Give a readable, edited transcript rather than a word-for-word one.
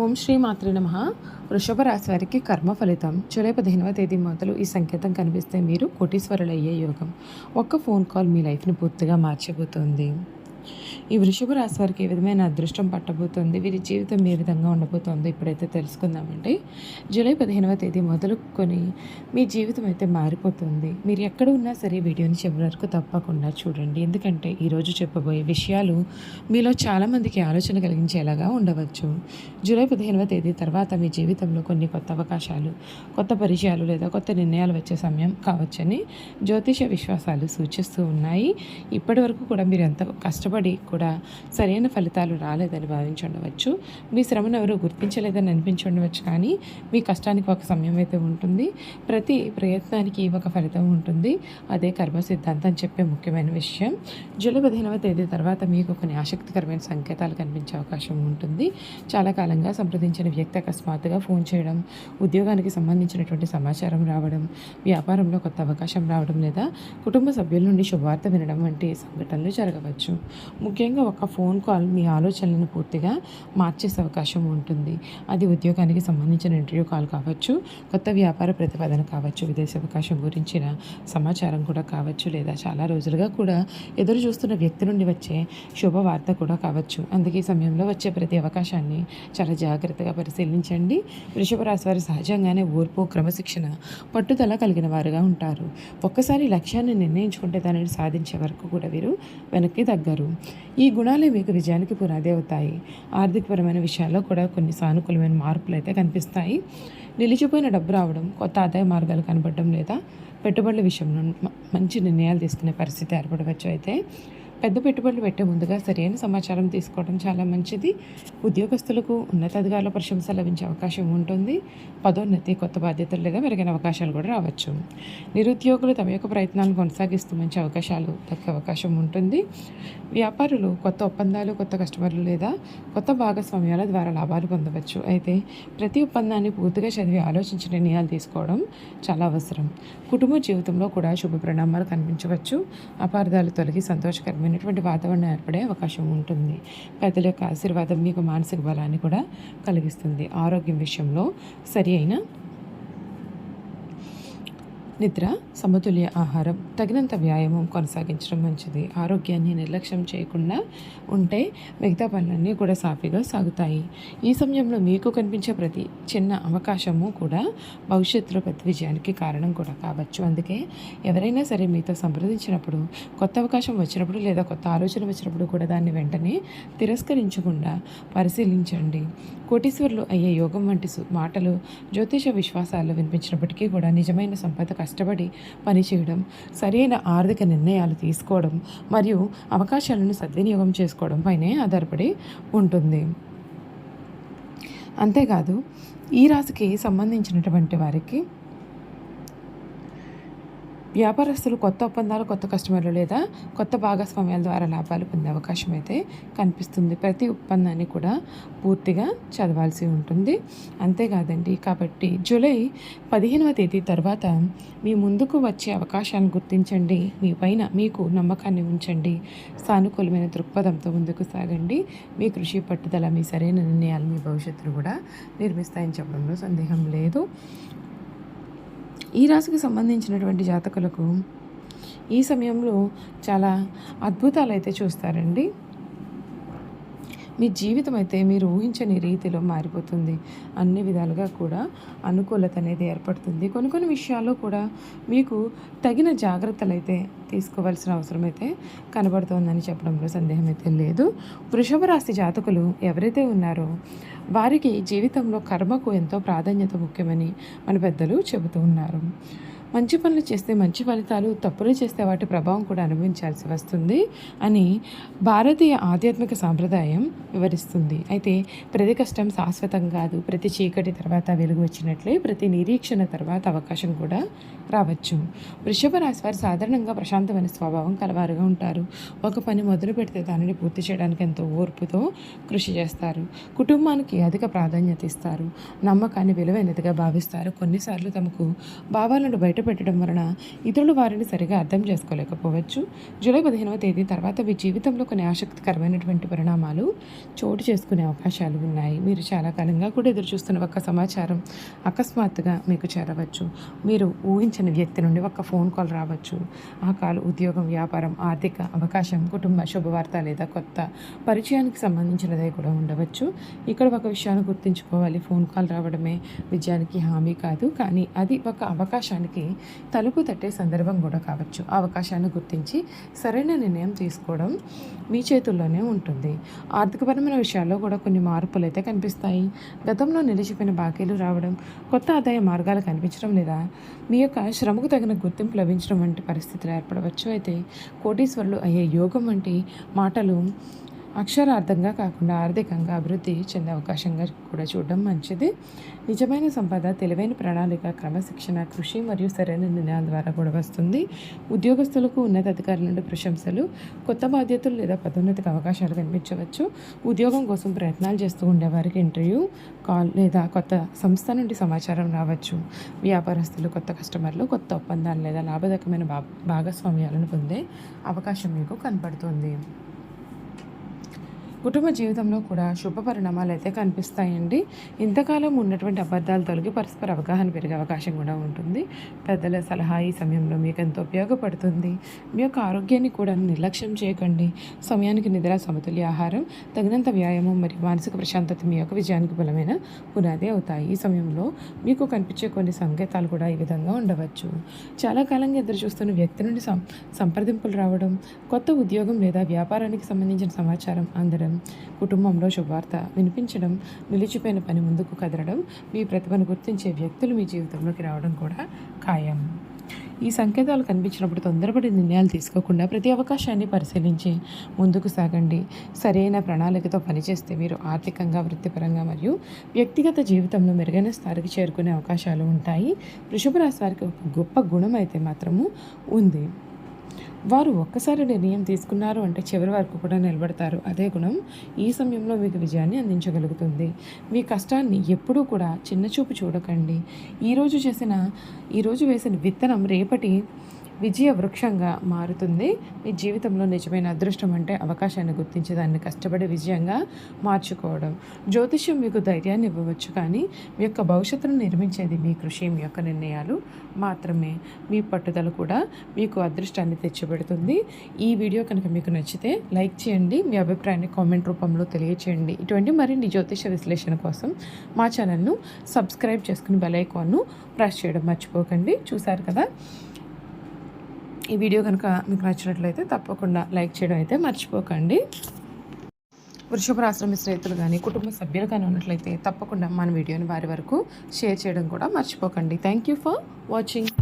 ఓం శ్రీ మాత్రే నమః. వృషభ రాశి వారికి కర్మ ఫలితం జూలై 15వ తేదీ మొదలు ఈ సంకేతం కనిపిస్తే మీరు కోటీశ్వరులు అయ్యే యోగం. ఒక్క ఫోన్ కాల్ మీ లైఫ్ని పూర్తిగా మార్చబోతోంది. ఈ వృషభ రాశి వారికి ఏ విధమైన అదృష్టం పట్టబోతోంది, వీరి జీవితం ఏ విధంగా ఉండబోతోందో ఇప్పుడైతే తెలుసుకుందామండి. జూలై 15వ తేదీ మొదలుకొని మీ జీవితం అయితే మారిపోతుంది. మీరు ఎక్కడ ఉన్నా సరే వీడియోని చివరి వరకు తప్పకుండా చూడండి. ఎందుకంటే ఈరోజు చెప్పబోయే విషయాలు మీలో చాలామందికి ఆలోచన కలిగించేలాగా ఉండవచ్చు. జూలై 15వ తేదీ తర్వాత మీ జీవితంలో కొన్ని కొత్త అవకాశాలు, కొత్త పరిచయాలు లేదా కొత్త నిర్ణయాలు వచ్చే సమయం కావచ్చని జ్యోతిష విశ్వాసాలు సూచిస్తూ ఉన్నాయి. ఇప్పటి వరకు కూడా మీరు ఎంత కష్టపడి కూడా సరైన ఫలితాలు రాలేదని భావించి ఉండవచ్చు. మీ శ్రమను ఎవరు గుర్తించలేదని అనిపించి ఉండవచ్చు. కానీ మీ కష్టానికి ఒక సమయం అయితే ఉంటుంది. ప్రతి ప్రయత్నానికి ఒక ఫలితం ఉంటుంది. అదే కర్మ సిద్ధాంతం అని చెప్పే ముఖ్యమైన విషయం. జూలై 15వ తేదీ తర్వాత మీకు కొన్ని ఆసక్తికరమైన సంకేతాలు కనిపించే అవకాశం ఉంటుంది. చాలా కాలంగా సంప్రదించిన వ్యక్తి అకస్మాత్తుగా ఫోన్ చేయడం, ఉద్యోగానికి సంబంధించినటువంటి సమాచారం రావడం, వ్యాపారంలో కొత్త అవకాశం రావడం లేదా కుటుంబ సభ్యుల నుండి శుభవార్త వినడం వంటి సంఘటనలు జరగవచ్చు. ముఖ్యంగా ఒక ఫోన్ కాల్ మీ ఆలోచనలను పూర్తిగా మార్చేసే అవకాశం ఉంటుంది. అది ఉద్యోగానికి సంబంధించిన ఇంటర్వ్యూ కాల్ కావచ్చు, కొత్త వ్యాపార ప్రతిపాదన కావచ్చు, విదేశీ అవకాశం గురించిన సమాచారం కూడా కావచ్చు, లేదా చాలా రోజులుగా కూడా ఎదురు చూస్తున్న వ్యక్తి నుండి వచ్చే శుభవార్త కూడా కావచ్చు. అందుకే ఈ సమయంలో వచ్చే ప్రతి అవకాశాన్ని చాలా జాగ్రత్తగా పరిశీలించండి. వృషభ రాశి వారు సహజంగానే ఓర్పు, క్రమశిక్షణ, పట్టుదల కలిగిన వారుగా ఉంటారు. ఒక్కసారి లక్ష్యాన్ని నిర్ణయించుకుంటే దానిని సాధించే వరకు కూడా వీరు వెనక్కి తగ్గరు. ఈ గుణాలే మీకు విజయానికి పునాది అవుతాయి. ఆర్థికపరమైన విషయాల్లో కూడా కొన్ని సానుకూలమైన మార్పులు అయితే కనిపిస్తాయి. నిలిచిపోయిన డబ్బు రావడం, కొత్త ఆదాయ మార్గాలు కనబడడం లేదా పెట్టుబడుల విషయంలో మంచి నిర్ణయాలు తీసుకునే పరిస్థితి ఏర్పడవచ్చు. అయితే పెద్ద పెట్టుబడులు పెట్టే ముందుగా సరైన సమాచారం తీసుకోవడం చాలా మంచిది. ఉద్యోగస్తులకు ఉన్నతాధికారుల ప్రశంస లభించే అవకాశం ఉంటుంది. పదోన్నతి, కొత్త బాధ్యతలు లేదా మెరుగైన అవకాశాలు కూడా రావచ్చు. నిరుద్యోగులు తమ యొక్క ప్రయత్నాలను కొనసాగిస్తూ మంచి అవకాశాలు దక్కే అవకాశం ఉంటుంది. వ్యాపారులు కొత్త ఒప్పందాలు, కొత్త కస్టమర్లు లేదా కొత్త భాగస్వామ్యాల ద్వారా లాభాలు పొందవచ్చు. అయితే ప్రతి ఒప్పందాన్ని పూర్తిగా చదివి ఆలోచించి నిర్ణయాలు తీసుకోవడం చాలా అవసరం. కుటుంబ జీవితంలో కూడా శుభ పరిణామాలు కనిపించవచ్చు. అపార్థాలు తొలగి సంతోషకరమైన వాతావరణం ఏర్పడే అవకాశం ఉంటుంది. పెద్దల యొక్క ఆశీర్వాదం మీకు మానసిక బలాన్ని కూడా కలిగిస్తుంది. ఆరోగ్యం విషయంలో సరి అయిన నిద్ర, సమతుల్య ఆహారం, తగినంత వ్యాయామం కొనసాగించడం మంచిది. ఆరోగ్యాన్ని నిర్లక్ష్యం చేయకుండా ఉంటే మిగతా పనులన్నీ కూడా సాఫీగా సాగుతాయి. ఈ సమయంలో మీకు కనిపించే ప్రతి చిన్న అవకాశము కూడా భవిష్యత్తులో పెద్ద విజయానికి కారణం కూడా కావచ్చు. అందుకే ఎవరైనా సరే మీతో సంప్రదించినప్పుడు, కొత్త అవకాశం వచ్చినప్పుడు లేదా కొత్త ఆలోచన వచ్చినప్పుడు కూడా దాన్ని వెంటనే తిరస్కరించకుండా పరిశీలించండి. కోటీశ్వరులు అయ్యే యోగం వంటి మాటలు జ్యోతిష విశ్వాసాల్లో వినిపించినప్పటికీ కూడా నిజమైన సంపద కష్టపడి పనిచేయడం, సరైన ఆర్థిక నిర్ణయాలు తీసుకోవడం మరియు అవకాశాలను సద్వినియోగం చేసుకోవడం పైనే ఆధారపడి ఉంటుంది. అంతేకాదు ఈ రాశికి సంబంధించినటువంటి వారికి వ్యాపారస్తులు కొత్త ఒప్పందాలు, కొత్త కస్టమర్లు లేదా కొత్త భాగస్వామ్యాల ద్వారా లాభాలు పొందే అవకాశం అయితే కనిపిస్తుంది. ప్రతి ఒప్పందాన్ని కూడా పూర్తిగా చదవాల్సి ఉంటుంది. అంతేకాదండి, కాబట్టి జూలై 15వ తేదీ తర్వాత మీ ముందుకు వచ్చే అవకాశాలను గుర్తించండి. మీ పైన మీకు నమ్మకాన్ని ఉంచండి. సానుకూలమైన దృక్పథంతో ముందుకు సాగండి. మీ కృషి, పట్టుదల, మీ సరైన నిర్ణయాలు మీ భవిష్యత్తును కూడా నిర్మిస్తాయని చెప్పడంలో సందేహం లేదు. ఈ రాశికి సంబంధించినటువంటి జాతకులకు ఈ సమయంలో చాలా అద్భుతాలు అయితే చూస్తారండి. మీ జీవితం అయితే మీరు ఊహించని రీతిలో మారిపోతుంది. అన్ని విధాలుగా కూడా అనుకూలత అనేది ఏర్పడుతుంది. కొన్ని విషయాల్లో కూడా మీకు తగిన జాగ్రత్తలు అయితే తీసుకోవాల్సిన అవసరం అయితే కనబడుతోందని చెప్పడంలో సందేహం అయితే లేదు. వృషభ రాశి జాతకులు ఎవరైతే ఉన్నారో వారికి జీవితంలో కర్మకు ఎంతో ప్రాధాన్యత ముఖ్యమని మన పెద్దలు చెబుతూ ఉన్నారు. మంచి పనులు చేస్తే మంచి ఫలితాలు, తప్పులు చేస్తే వాటి ప్రభావం కూడా అనుభవించాల్సి వస్తుంది అని భారతీయ ఆధ్యాత్మిక సాంప్రదాయం వివరిస్తుంది. అయితే ప్రతి కష్టం శాశ్వతం కాదు. ప్రతి చీకటి తర్వాత వెలుగు వచ్చినట్లే ప్రతి నిరీక్షణ తర్వాత అవకాశం కూడా రావచ్చు. వృషభ రాశి వారు సాధారణంగా ప్రశాంతమైన స్వభావం కలవారుగా ఉంటారు. ఒక పని మొదలు పెడితే దానిని పూర్తి చేయడానికి ఎంతో ఓర్పుతో కృషి చేస్తారు. కుటుంబానికి అధిక ప్రాధాన్యత ఇస్తారు. నమ్మకాన్ని విలువైనదిగా భావిస్తారు. కొన్నిసార్లు తమకు భావాలను బయట పెట్టడం వలన ఇతరులు వారిని సరిగా అర్థం చేసుకోలేకపోవచ్చు. జూలై 15వ తేదీ తర్వాత మీ జీవితంలో కొన్ని ఆసక్తికరమైనటువంటి పరిణామాలు చోటు చేసుకునే అవకాశాలు ఉన్నాయి. మీరు చాలా కాలంగా కూడా ఎదురు చూస్తున్న ఒక సమాచారం అకస్మాత్తుగా మీకు చేరవచ్చు. మీరు ఊహించని వ్యక్తి నుండి ఒక ఫోన్ కాల్ రావచ్చు. ఆ కాల్ ఉద్యోగం, వ్యాపారం, ఆర్థిక అవకాశం, కుటుంబ శుభవార్త లేదా కొత్త పరిచయానికి సంబంధించినదే కూడా ఉండవచ్చు. ఇక్కడ ఒక విషయాన్ని గుర్తుంచుకోవాలి. ఫోన్ కాల్ రావడమే విజయానికి హామీ కాదు, కానీ అది ఒక అవకాశానికి తలుపు తట్టే సందర్భం కూడా కావచ్చు. ఆ అవకాశాన్ని గుర్తించి సరైన నిర్ణయం తీసుకోవడం మీ చేతుల్లోనే ఉంటుంది. ఆర్థికపరమైన విషయాల్లో కూడా కొన్ని మార్పులు అయితే కనిపిస్తాయి. గతంలో నిలిచిపోయిన బాకీలు రావడం, కొత్త ఆదాయ మార్గాలు కనిపించడం లేదా మీ యొక్క శ్రమకు తగిన గుర్తింపు లభించడం వంటి పరిస్థితులు ఏర్పడవచ్చు. అయితే కోటీశ్వరులు అయ్యే యోగం వంటి మాటలు అక్షరార్థంగా కాకుండా ఆర్థికంగా అభివృద్ధి చెందే అవకాశంగా కూడా చూడడం మంచిది. నిజమైన సంపద తెలివైన ప్రణాళిక, క్రమశిక్షణ, కృషి మరియు సరైన నిర్ణయాల ద్వారా కూడా వస్తుంది. ఉద్యోగస్తులకు ఉన్నతాధికారుల నుండి ప్రశంసలు, కొత్త బాధ్యతలు లేదా పదోన్నతికి అవకాశాలు కనిపించవచ్చు. ఉద్యోగం కోసం ప్రయత్నాలు చేస్తూ ఉండేవారికి ఇంటర్వ్యూ కాల్ లేదా కొత్త సంస్థ నుండి సమాచారం రావచ్చు. వ్యాపారస్తులు కొత్త కస్టమర్లు, కొత్త ఒప్పందాలు లేదా లాభదాయకమైన భాగస్వామ్యాలను పొందే అవకాశం మీకు కనపడుతుంది. కుటుంబ జీవితంలో కూడా శుభ పరిణామాలు అయితే కనిపిస్తాయండి. ఇంతకాలం ఉన్నటువంటి అబద్ధాలు తొలగి పరస్పర అవగాహన పెరిగే అవకాశం కూడా ఉంటుంది. పెద్దల సలహా ఈ సమయంలో మీకు ఎంతో ఉపయోగపడుతుంది. మీ యొక్క ఆరోగ్యాన్ని కూడా నిర్లక్ష్యం చేయకండి. సమయానికి నిద్ర, సమతుల్య ఆహారం, తగినంత వ్యాయామం మరియు మానసిక ప్రశాంతత మీ యొక్క విజయానికి బలమైన పునాది అవుతాయి. ఈ సమయంలో మీకు కనిపించే కొన్ని సంకేతాలు కూడా ఈ విధంగా ఉండవచ్చు. చాలా కాలంగా ఎదురు చూస్తున్న వ్యక్తి నుండి సంప్రదింపులు రావడం, కొత్త ఉద్యోగం లేదా వ్యాపారానికి సంబంధించిన సమాచారం అందడం, కుటుంబంలో శుభవార్త వినిపించడం, నిలిచిపోయిన పని ముందుకు కదలడం, మీ ప్రతిభను గుర్తించే వ్యక్తులు మీ జీవితంలోకి రావడం కూడా ఖాయం. ఈ సంకేతాలు కనిపించినప్పుడు తొందరపడి నిర్ణయాలు తీసుకోకుండా ప్రతి అవకాశాన్ని పరిశీలించి ముందుకు సాగండి. సరైన ప్రణాళికతో పనిచేస్తే మీరు ఆర్థికంగా, వృత్తిపరంగా మరియు వ్యక్తిగత జీవితంలో మెరుగైన స్థాయికి చేరుకునే అవకాశాలు ఉంటాయి. వృషభ రాశి వారికి ఒక గొప్ప గుణం అయితే మాత్రము ఉంది. వారు ఒక్కసారి నిర్ణయం తీసుకున్నారు అంటే చివరి వరకు కూడా నిలబడతారు. అదే గుణం ఈ సమయంలో మీకు విజయాన్ని అందించగలుగుతుంది. మీ కష్టాన్ని ఎప్పుడూ కూడా చిన్నచూపు చూడకండి. ఈరోజు వేసిన విత్తనం రేపటి విజయ వృక్షంగా మారుతుంది. మీ జీవితంలో నిజమైన అదృష్టం అంటే అవకాశాన్ని గుర్తించి దాన్ని కష్టపడి విజయంగా మార్చుకోవడం. జ్యోతిష్యం మీకు ధైర్యాన్ని ఇవ్వవచ్చు, కానీ మీ యొక్క భవిష్యత్తును నిర్మించేది మీ కృషి, మీ యొక్క నిర్ణయాలు మాత్రమే. మీ పట్టుదల కూడా మీకు అదృష్టాన్ని తెచ్చిపెడుతుంది. ఈ వీడియో కనుక మీకు నచ్చితే లైక్ చేయండి. మీ అభిప్రాయాన్ని కామెంట్ రూపంలో తెలియచేయండి. ఇటువంటి మరిన్ని జ్యోతిష విశ్లేషణ కోసం మా ఛానల్ను సబ్స్క్రైబ్ చేసుకుని బెల్ ఐకాన్ను ప్రెస్ చేయడం మర్చిపోకండి. చూసారు కదా, ఈ వీడియో కనుక మీకు నచ్చినట్లయితే తప్పకుండా లైక్ చేయడం అయితే మర్చిపోకండి. వృషభ రాశి స్నేహితులు కానీ కుటుంబ సభ్యులు కానీ ఉన్నట్లయితే తప్పకుండా మన వీడియోని వారి వరకు షేర్ చేయడం కూడా మర్చిపోకండి. Thank you for watching.